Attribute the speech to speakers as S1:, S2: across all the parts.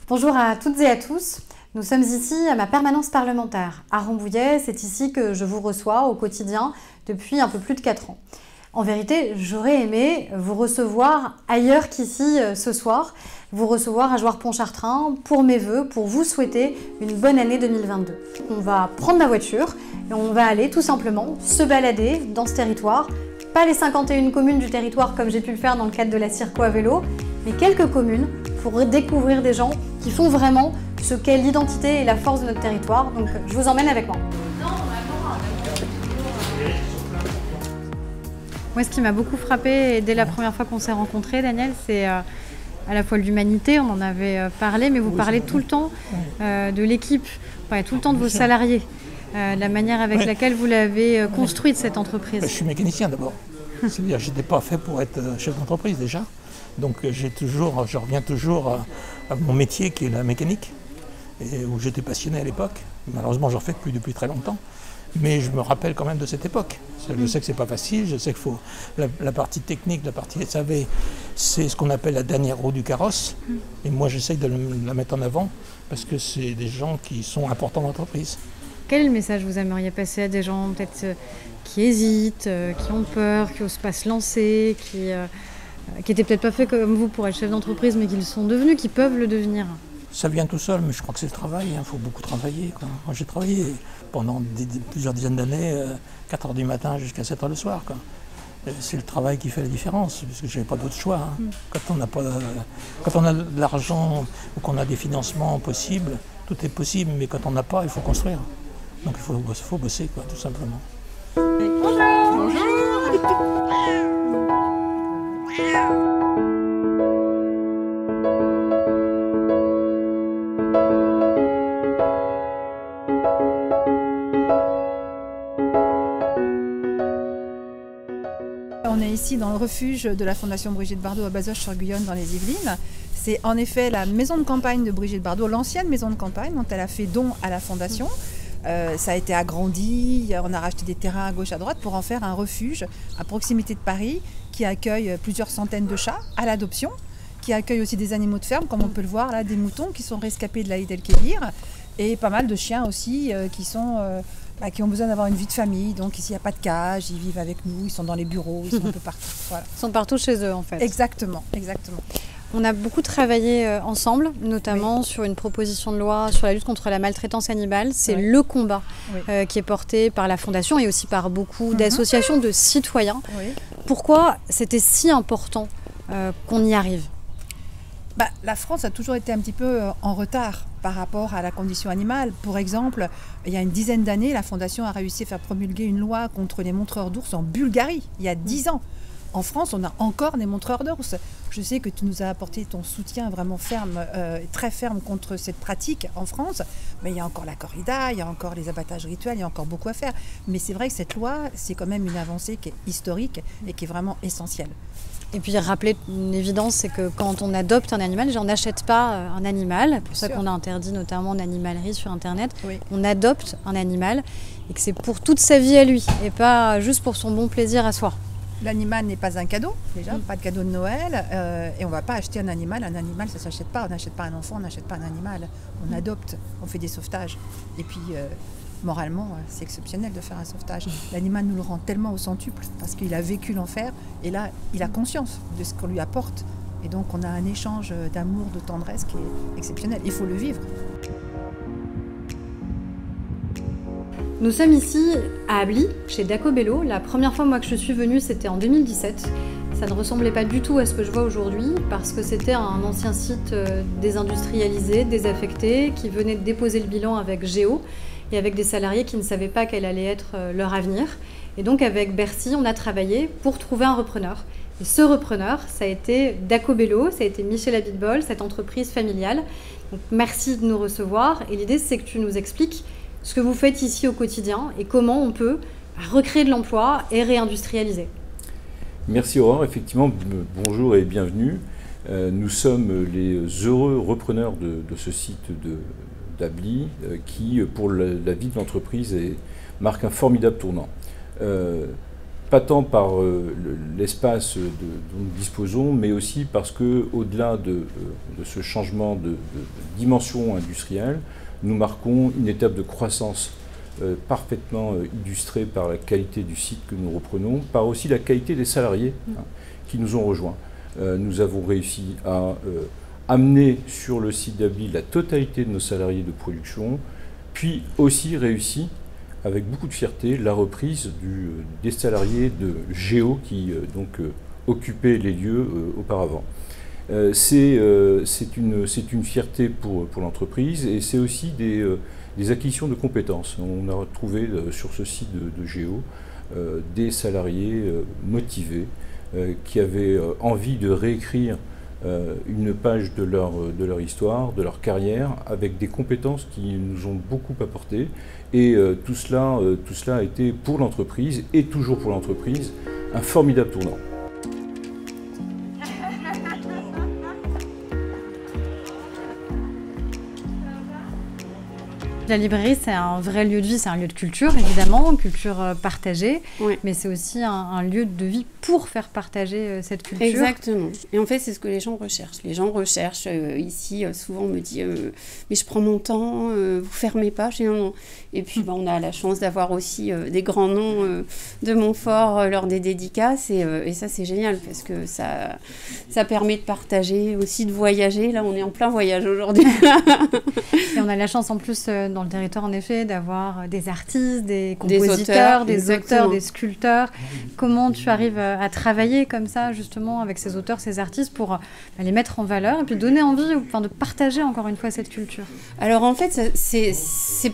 S1: Bonjour à toutes et à tous. Nous sommes ici à ma permanence parlementaire à Rambouillet. C'est ici que je vous reçois au quotidien depuis un peu plus de 4 ans. En vérité, j'aurais aimé vous recevoir ailleurs qu'ici ce soir, vous recevoir à Jouarre-Pontchartrain pour mes vœux, pour vous souhaiter une bonne année 2022. On va prendre la voiture et on va aller tout simplement se balader dans ce territoire. Pas les 51 communes du territoire comme j'ai pu le faire dans le cadre de la Circo à vélo, mais quelques communes pour découvrir des gens qui font vraiment ce qu'est l'identité et la force de notre territoire. Donc je vous emmène avec moi. Moi, ce qui m'a beaucoup frappé dès la première fois qu'on s'est rencontrés, Daniel, c'est à la fois l'humanité, on en avait parlé, mais vous parlez tout le temps de l'équipe, tout le temps de vos salariés, la manière avec laquelle vous l'avez construite cette entreprise.
S2: Je suis mécanicien d'abord, c'est-à-dire que je n'étais pas fait pour être chef d'entreprise déjà, donc je reviens toujours à mon métier qui est la mécanique, et où j'étais passionné à l'époque. Malheureusement, j'en fais plus depuis très longtemps. Mais je me rappelle quand même de cette époque. Je sais que c'est pas facile, je sais qu'il faut la partie technique, la partie SAV, c'est ce qu'on appelle la dernière roue du carrosse. Et moi, j'essaye de la mettre en avant parce que c'est des gens qui sont importants dans l'entreprise.
S1: Quel message vous aimeriez passer à des gens peut-être qui hésitent, qui ont peur, qui n'osent pas se lancer, qui n'étaient peut-être pas faits comme vous pour être chef d'entreprise, mais qui le sont devenus, qui peuvent le devenir?
S2: Ça vient tout seul, mais je crois que c'est le travail, il faut beaucoup travailler. Moi, j'ai travaillé pendant plusieurs dizaines d'années, 4 h du matin jusqu'à 7 h le soir. C'est le travail qui fait la différence, parce que je n'avais pas d'autre choix. Quand on a de l'argent ou qu'on a des financements possibles, tout est possible, mais quand on n'a pas, il faut construire. Donc il faut bosser, tout simplement.
S1: Bonjour.
S3: On est ici dans le refuge de la Fondation Brigitte Bardot à Bazoches-sur-Guyonne dans les Yvelines. C'est en effet la maison de campagne de Brigitte Bardot, l'ancienne maison de campagne dont elle a fait don à la Fondation. Ça a été agrandi, on a racheté des terrains à gauche à droite pour en faire un refuge à proximité de Paris qui accueille plusieurs centaines de chats à l'adoption, qui accueille aussi des animaux de ferme comme on peut le voir là, des moutons qui sont rescapés de l'Aïd el-Kébir et pas mal de chiens aussi qui ont besoin d'avoir une vie de famille. Donc ici, il n'y a pas de cage, ils vivent avec nous, ils sont dans les bureaux, ils sont un peu partout. Voilà.
S1: Ils sont partout chez eux, en fait.
S3: Exactement, exactement.
S1: On a beaucoup travaillé ensemble, notamment sur une proposition de loi sur la lutte contre la maltraitance animale. C'est le combat qui est porté par la Fondation et aussi par beaucoup d'associations de citoyens. Pourquoi c'était si important qu'on y arrive ?
S3: La France a toujours été un petit peu en retard par rapport à la condition animale. Pour exemple, il y a une dizaine d'années, la Fondation a réussi à faire promulguer une loi contre les montreurs d'ours en Bulgarie, il y a 10 ans. En France, on a encore des montreurs d'ours. Je sais que tu nous as apporté ton soutien vraiment ferme, très ferme contre cette pratique en France, mais il y a encore la corrida, il y a encore les abattages rituels, il y a encore beaucoup à faire. Mais c'est vrai que cette loi, c'est quand même une avancée qui est historique et qui est vraiment essentielle.
S1: Et puis rappeler une évidence, c'est que quand on adopte un animal, on n'achète pas un animal, c'est pour ça qu'on a interdit notamment en animalerie sur Internet, on adopte un animal et que c'est pour toute sa vie à lui et pas juste pour son bon plaisir à soi.
S3: L'animal n'est pas un cadeau, déjà, pas de cadeau de Noël, et on ne va pas acheter un animal ça ne s'achète pas, on n'achète pas un enfant, on n'achète pas un animal, on adopte, on fait des sauvetages. Et puis, moralement, c'est exceptionnel de faire un sauvetage. L'animal nous le rend tellement au centuple, parce qu'il a vécu l'enfer, et là, il a conscience de ce qu'on lui apporte. Et donc, on a un échange d'amour, de tendresse qui est exceptionnel. Il faut le vivre.
S1: Nous sommes ici à Ably, chez Dacobello. La première fois moi que je suis venue, c'était en 2017. Ça ne ressemblait pas du tout à ce que je vois aujourd'hui, parce que c'était un ancien site désindustrialisé, désaffecté, qui venait de déposer le bilan avec Géo, et avec des salariés qui ne savaient pas quel allait être leur avenir. Et donc avec Bercy, on a travaillé pour trouver un repreneur. Et ce repreneur, ça a été Dacobello, ça a été Michel Abitbol, cette entreprise familiale. Donc merci de nous recevoir. Et l'idée, c'est que tu nous expliques ce que vous faites ici au quotidien et comment on peut recréer de l'emploi et réindustrialiser.
S4: Merci Aurore, effectivement, bonjour et bienvenue. Nous sommes les heureux repreneurs de ce site d'Ably qui, pour la vie de l'entreprise, marque un formidable tournant. pas tant par l'espace dont nous disposons, mais aussi parce qu'au-delà de ce changement de dimension industrielle, nous marquons une étape de croissance parfaitement illustrée par la qualité du site que nous reprenons, par aussi la qualité des salariés qui nous ont rejoints. Nous avons réussi à amener sur le site d'Ably la totalité de nos salariés de production, puis aussi réussi avec beaucoup de fierté la reprise des salariés de Géo qui occupaient les lieux auparavant. C'est une fierté pour l'entreprise et c'est aussi des acquisitions de compétences. On a retrouvé sur ce site de Géo des salariés motivés qui avaient envie de réécrire une page de leur histoire, de leur carrière, avec des compétences qui nous ont beaucoup apporté. Et tout cela a été pour l'entreprise, et toujours pour l'entreprise, un formidable tournant.
S1: La librairie, c'est un vrai lieu de vie, c'est un lieu de culture, évidemment, culture partagée,
S5: oui.
S1: Mais c'est aussi un lieu de vie pour faire partager cette culture.
S5: Exactement. Et en fait, c'est ce que les gens recherchent. Les gens recherchent, ici, souvent on me dit « mais je prends mon temps, vous fermez pas ». Je dis « non, non ». Et puis, on a la chance d'avoir aussi des grands noms de Montfort lors des dédicaces, et ça, c'est génial, parce que ça permet de partager, aussi de voyager. Là, on est en plein voyage aujourd'hui.
S1: Et on a la chance, en plus, dans le territoire, en effet, d'avoir des artistes, des compositeurs, des auteurs, des sculpteurs. Comment tu arrives à travailler comme ça, justement, avec ces auteurs, ces artistes, pour les mettre en valeur et puis donner envie de partager, encore une fois, cette culture?
S5: Alors, en fait, c'est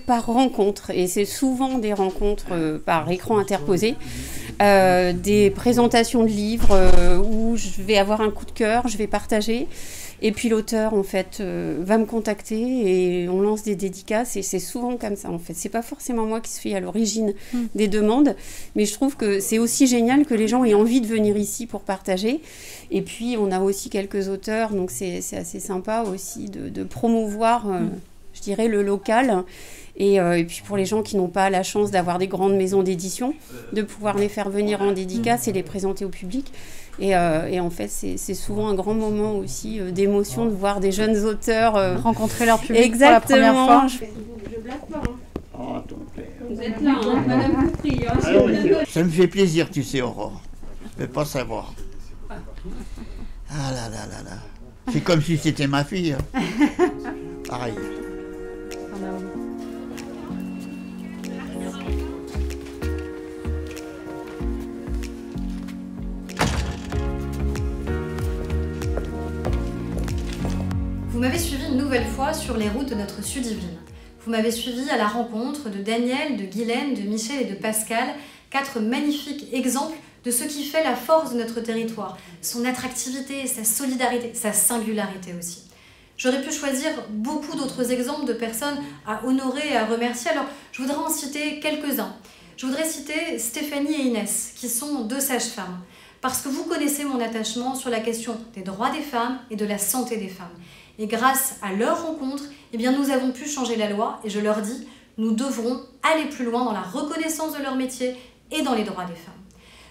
S5: par rencontre, et c'est souvent des rencontres par écran interposé, des présentations de livres où je vais avoir un coup de cœur, je vais partager. Et puis l'auteur, en fait, va me contacter et on lance des dédicaces. Et c'est souvent comme ça, en fait. C'est pas forcément moi qui suis à l'origine des demandes, mais je trouve que c'est aussi génial que les gens aient envie de venir ici pour partager. Et puis, on a aussi quelques auteurs, donc c'est assez sympa aussi de promouvoir, je dirais, le local. Et puis pour les gens qui n'ont pas la chance d'avoir des grandes maisons d'édition, de pouvoir les faire venir en dédicace et les présenter au public. Et en fait, c'est souvent un grand moment aussi d'émotion de voir des jeunes auteurs
S1: rencontrer leur public.
S5: Exactement.
S1: Pour la première fois.
S5: Je blague pas.
S6: Oh, ton père.
S5: Vous êtes là, Madame Coupry.
S6: Ça me fait plaisir, tu sais, Aurore. Je ne peux pas savoir. Ah là là là là. C'est comme si c'était ma fille. Pareil.
S1: Vous m'avez suivi une nouvelle fois sur les routes de notre Sud-Yvelines. Vous m'avez suivi à la rencontre de Daniel, de Guylaine, de Michel et de Pascal, 4 magnifiques exemples de ce qui fait la force de notre territoire, son attractivité, sa solidarité, sa singularité aussi. J'aurais pu choisir beaucoup d'autres exemples de personnes à honorer et à remercier, alors je voudrais en citer quelques-uns. Je voudrais citer Stéphanie et Inès, qui sont 2 sages-femmes, parce que vous connaissez mon attachement sur la question des droits des femmes et de la santé des femmes. Et grâce à leur rencontre, nous avons pu changer la loi et je leur dis, nous devrons aller plus loin dans la reconnaissance de leur métier et dans les droits des femmes.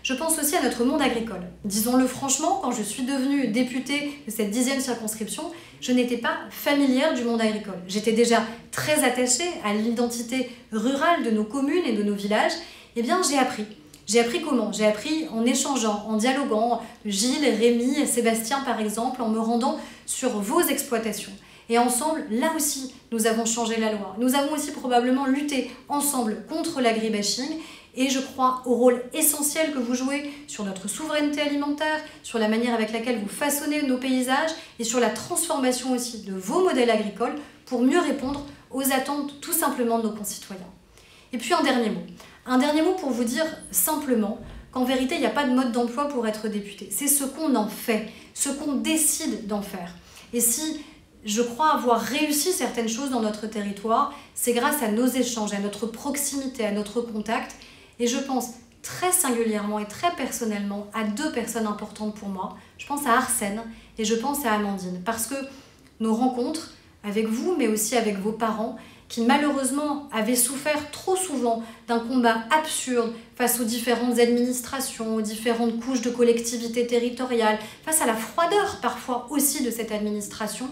S1: Je pense aussi à notre monde agricole. Disons-le franchement, quand je suis devenue députée de cette 10e circonscription, je n'étais pas familière du monde agricole. J'étais déjà très attachée à l'identité rurale de nos communes et de nos villages. J'ai appris. J'ai appris comment? J'ai appris en échangeant, en dialoguant, Gilles, Rémi et Sébastien par exemple, en me rendant sur vos exploitations. Et ensemble, là aussi, nous avons changé la loi. Nous avons aussi probablement lutté ensemble contre l'agribashing. Et je crois au rôle essentiel que vous jouez sur notre souveraineté alimentaire, sur la manière avec laquelle vous façonnez nos paysages et sur la transformation aussi de vos modèles agricoles pour mieux répondre aux attentes tout simplement de nos concitoyens. Et puis un dernier mot. Un dernier mot pour vous dire simplement qu'en vérité, il n'y a pas de mode d'emploi pour être député. C'est ce qu'on en fait, ce qu'on décide d'en faire. Et si je crois avoir réussi certaines choses dans notre territoire, c'est grâce à nos échanges, à notre proximité, à notre contact. Et je pense très singulièrement et très personnellement à 2 personnes importantes pour moi. Je pense à Arsène et je pense à Amandine. Parce que nos rencontres avec vous, mais aussi avec vos parents, qui malheureusement avait souffert trop souvent d'un combat absurde face aux différentes administrations, aux différentes couches de collectivités territoriales, face à la froideur parfois aussi de cette administration,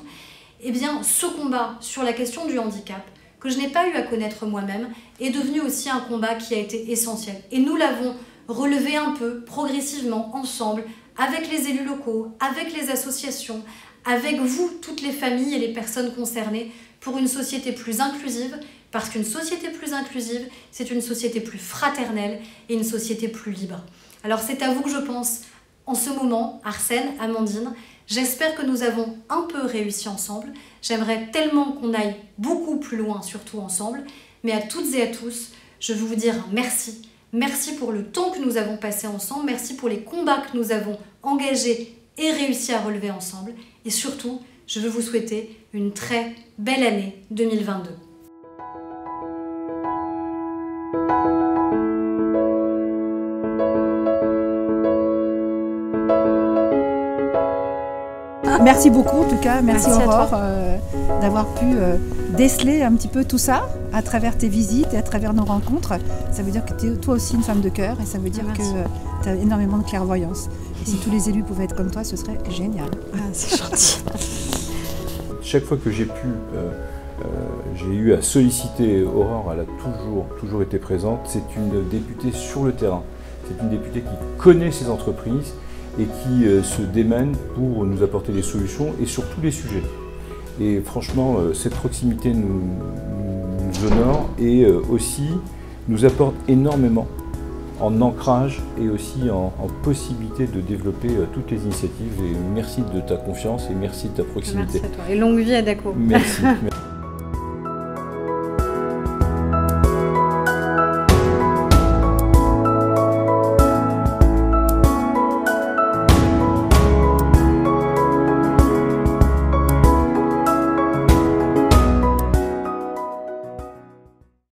S1: eh bien ce combat sur la question du handicap, que je n'ai pas eu à connaître moi-même, est devenu aussi un combat qui a été essentiel. Et nous l'avons relevé un peu, progressivement, ensemble, avec les élus locaux, avec les associations, avec vous, toutes les familles et les personnes concernées, pour une société plus inclusive, parce qu'une société plus inclusive, c'est une société plus fraternelle et une société plus libre. Alors c'est à vous que je pense en ce moment, Arsène, Amandine. J'espère que nous avons un peu réussi ensemble. J'aimerais tellement qu'on aille beaucoup plus loin, surtout ensemble. Mais à toutes et à tous, je veux vous dire merci. Merci pour le temps que nous avons passé ensemble. Merci pour les combats que nous avons engagés et réussi à relever ensemble. Et surtout, je veux vous souhaiter une très belle année 2022.
S3: Merci beaucoup en tout cas, merci
S1: Merci
S3: Aurore d'avoir pu déceler un petit peu tout ça à travers tes visites et à travers nos rencontres. Ça veut dire que tu es toi aussi une femme de cœur et ça veut dire que tu as énormément de clairvoyance. Et si tous les élus pouvaient être comme toi, ce serait génial.
S1: C'est gentil.
S4: Chaque fois que j'ai eu à solliciter Aurore, elle a toujours été présente. C'est une députée sur le terrain. C'est une députée qui connaît ses entreprises et qui se démène pour nous apporter des solutions et sur tous les sujets. Et franchement, cette proximité nous honore et aussi nous apporte énormément en ancrage et aussi en possibilité de développer toutes les initiatives. Et merci de ta confiance et merci de ta proximité.
S1: Merci à toi et longue vie à Daco.
S4: Merci.